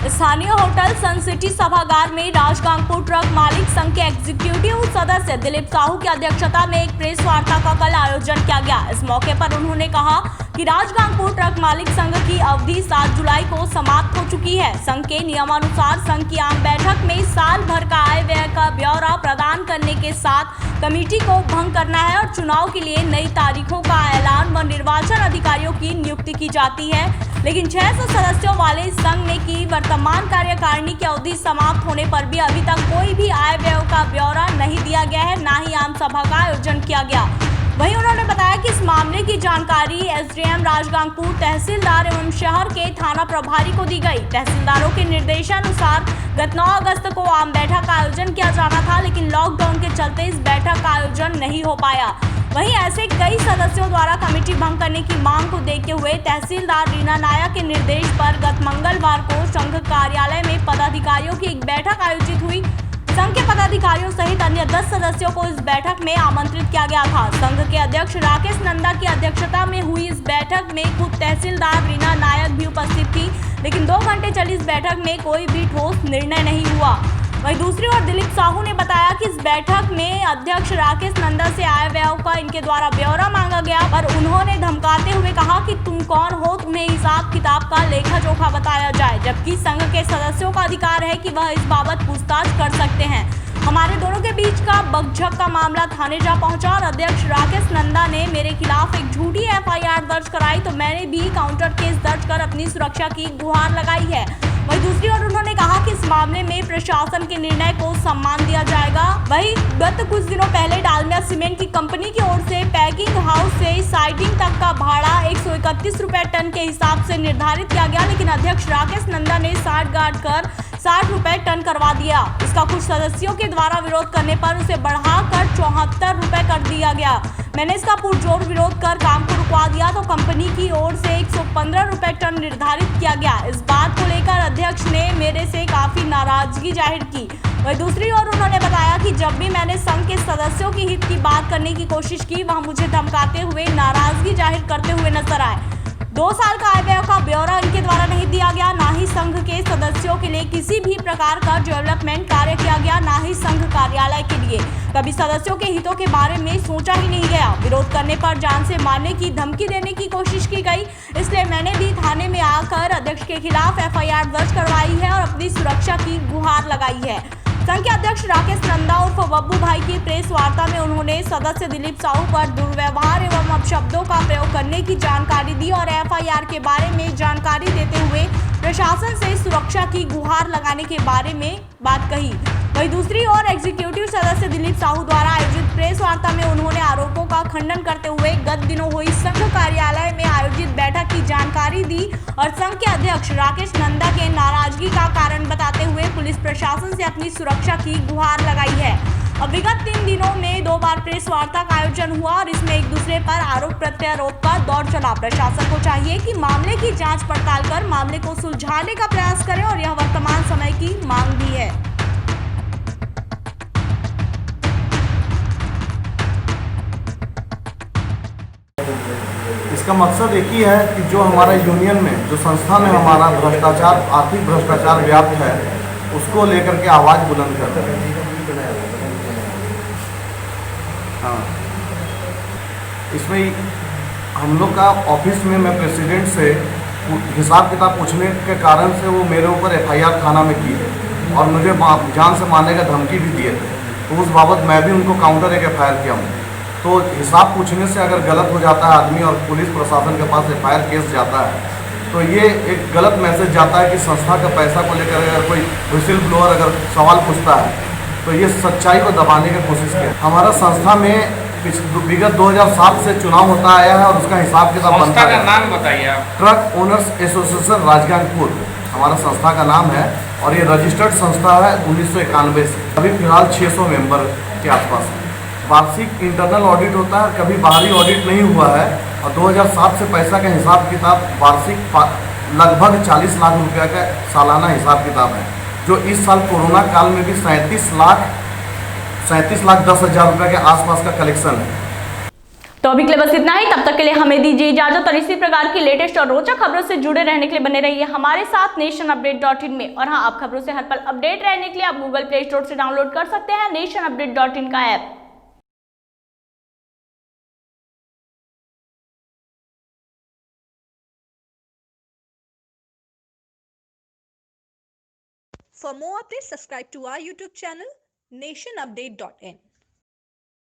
स्थानीय होटल सन सिटी सभागार में राजगांगपुर ट्रक मालिक संघ के एग्जीक्यूटिव सदस्य दिलीप साहू की अध्यक्षता में एक प्रेस वार्ता का कल आयोजन किया गया। इस मौके पर उन्होंने कहा कि राजगांगपुर ट्रक मालिक संघ की अवधि 7 जुलाई को समाप्त हो चुकी है। संघ के नियमानुसार संघ की आम बैठक में साल भर का आय व्यय का ब्यौरा प्रदान करने के साथ कमेटी को भंग करना है और चुनाव के लिए नई तारीखों का ऐलान व निर्वाचन अधिकारियों की नियुक्ति की जाती है। लेकिन 600 सदस्यों वाले संघ ने की वर्तमान कार्यकारिणी की अवधि समाप्त होने पर भी अभी तक कोई भी आय व्यय का ब्यौरा नहीं दिया गया है, न ही आम सभा का आयोजन किया गया। वहीं उन्होंने बताया कि इस मामले की जानकारी एसडीएम राजगांगपुर, तहसीलदार एवं शहर के थाना प्रभारी को दी गई। तहसीलदारों के निर्देशानुसार गत 9 अगस्त को आम बैठक का आयोजन किया जाना था, लेकिन लॉकडाउन के चलते इस बैठक का आयोजन नहीं हो पाया। वहीं ऐसे कई सदस्यों द्वारा कमेटी भंग करने की मांग को देखते हुए तहसीलदार रीना नायक के निर्देश पर गत मंगलवार को संघ कार्यालय में पदाधिकारियों की एक बैठक आयोजित हुई। संघ के पदाधिकारियों सहित अन्य 10 सदस्यों को इस बैठक में आमंत्रित किया गया था। संघ के अध्यक्ष राकेश नंदा की अध्यक्षता में हुई इस बैठक में खुद तहसीलदार रीना नायक भी उपस्थित थी, लेकिन 2 घंटे चली इस बैठक में कोई भी ठोस निर्णय नहीं हुआ। वहीं दूसरी ओर दिलीप साहू ने बताया कि इस बैठक में अध्यक्ष राकेश नंदा से आय व्यय का इनके द्वारा ब्यौरा मांगा गया, पर उन्होंने धमकाते हुए कहा कि तुम कौन हो, तुम्हें हिसाब किताब का लेखा जोखा बताया जाए, जबकि संघ के सदस्यों का अधिकार है कि वह इस बाबत पूछताछ कर सकते हैं। हमारे दोनों के बीच का बकझक का मामला थाने जा पहुंचा और अध्यक्ष राकेश नंदा ने मेरे खिलाफ एक झूठी एफआईआर दर्ज कराई, तो मैंने भी काउंटर केस दर्ज कर अपनी सुरक्षा की गुहार लगाई है। वहीं दूसरी ओर उन्होंने कहा कि इस मामले में प्रशासन के निर्णय को सम्मान दिया जाएगा। वहीं गत कुछ दिनों पहले डालमिया सीमेंट की कंपनी की ओर से पैकिंग हाउस से साइटिंग तक का भाड़ा 131 रुपए टन के हिसाब से निर्धारित किया गया, लेकिन अध्यक्ष राकेश नंदा ने 60 गाड़ कर 60 रुपए टन करवा दिया। इसका कुछ सदस्यों के द्वारा विरोध करने पर उसे बढ़ाकर 74 रुपए कर दिया गया। मैंने इसका पुरजोर विरोध कर काम को रुकवा दिया, तो कंपनी की ओर से 115 रुपए टन निर्धारित किया गया। इस बात को लेकर अध्यक्ष ने मेरे से काफी नाराजगी जाहिर की। वहीं दूसरी ओर उन्होंने बताया कि जब भी मैंने संघ के सदस्यों के हित की बात करने की कोशिश की, वहां मुझे धमकाते हुए नाराजगी जाहिर करते हुए नजर आए। 2 साल का आय व्यय का ब्यौरा इनके द्वारा नहीं दिया गया, ना ही संघ के सदस्यों के लिए किसी भी प्रकार का डेवलपमेंट कार्य किया गया, ना ही संघ कार्यालय के लिए कभी सदस्यों के हितों के बारे में सोचा ही नहीं गया। विरोध करने पर जान से मारने की धमकी देने की कोशिश की गई, इसलिए मैंने भी थाने में आकर अध्यक्ष के खिलाफ एफआईआर दर्ज करवाई है और अपनी सुरक्षा की गुहार लगाई है। संघ के अध्यक्ष राकेश नंदा उर्फ बब्बू भाई की प्रेस वार्ता में उन्होंने सदस्य दिलीप साहू पर दुर्व्यवहार एवं अपशब्दों का प्रयोग करने की जानकारी दी और एफआईआर के बारे में जानकारी देते हुए प्रशासन से सुरक्षा की गुहार लगाने के बारे में बात कही। वहीं दूसरी ओर एग्जीक्यूटिव सदस्य दिलीप साहू द्वारा आयोजित प्रेस वार्ता में उन्होंने आरोपों का खंडन करते हुए गत दिनों हुई संघ कार्यालय में आयोजित बैठक की जानकारी दी और संघ के अध्यक्ष राकेश नंदा के नाराजगी का कारण बताते हुए पुलिस प्रशासन से अपनी सुरक्षा की गुहार लगाई है। अब विगत 3 दिनों में 2 बार प्रेस वार्ता का आयोजन हुआ और इसमें एक दूसरे पर आरोप प्रत्यारोप का दौर चला। प्रशासन को चाहिए कि मामले की जांच पड़ताल कर मामले को सुलझाने का प्रयास करे और यह वर्तमान समय की मांग भी है। इसका मकसद एक ही है कि जो हमारा यूनियन में, जो संस्था में हमारा भ्रष्टाचार, आर्थिक भ्रष्टाचार व्याप्त है, उसको लेकर के आवाज़ बुलंद करते हैं। हाँ, इसमें हम लोग का ऑफिस में मैं प्रेसिडेंट से हिसाब किताब पूछने के कारण से वो मेरे ऊपर एफआईआर थाना में की है और मुझे जान से मारने का धमकी भी दिए थे, तो उस बाबत मैं भी उनको काउंटर एक एफआईआर किया हूँ। तो हिसाब पूछने से अगर गलत हो जाता है आदमी और पुलिस प्रशासन के पास एफआईआर केस जाता है, तो ये एक गलत मैसेज जाता है कि संस्था का पैसा को लेकर अगर कोई व्हिसिल ब्लोअर अगर सवाल पूछता है तो ये सच्चाई को दबाने की कोशिश किया। हमारा संस्था में विगत 2007 से चुनाव होता आया है और उसका हिसाब किताब बनता है। संस्था का नाम बताइए आप। ट्रक ओनर्स एसोसिएशन राजगांगपुर हमारा संस्था का नाम है और ये रजिस्टर्ड संस्था है 1991 से। अभी फिलहाल 600 मेंबर के आसपास है। वार्षिक इंटरनल ऑडिट होता है, कभी बाहरी ऑडिट नहीं हुआ है और 2007 से पैसा का हिसाब किताब वार्षिक लगभग 40 लाख रुपया का सालाना हिसाब किताब है, जो इस साल कोरोना काल में भी 37 लाख 10 हज़ार रुपये के आसपास का कलेक्शन है। तो अभी के लिए बस इतना ही। तब तक के लिए हमें दीजिए इजाजत और इसी प्रकार की लेटेस्ट और रोचक खबरों से जुड़े रहने के लिए बने रहिए हमारे साथ nationupdate.in में। और हाँ, आप खबरों से हर पल अपडेट रहने के लिए आप गूगल प्ले स्टोर से डाउनलोड कर सकते हैं nationupdate.in का app. For more updates, subscribe to our YouTube channel, nationupdate.in.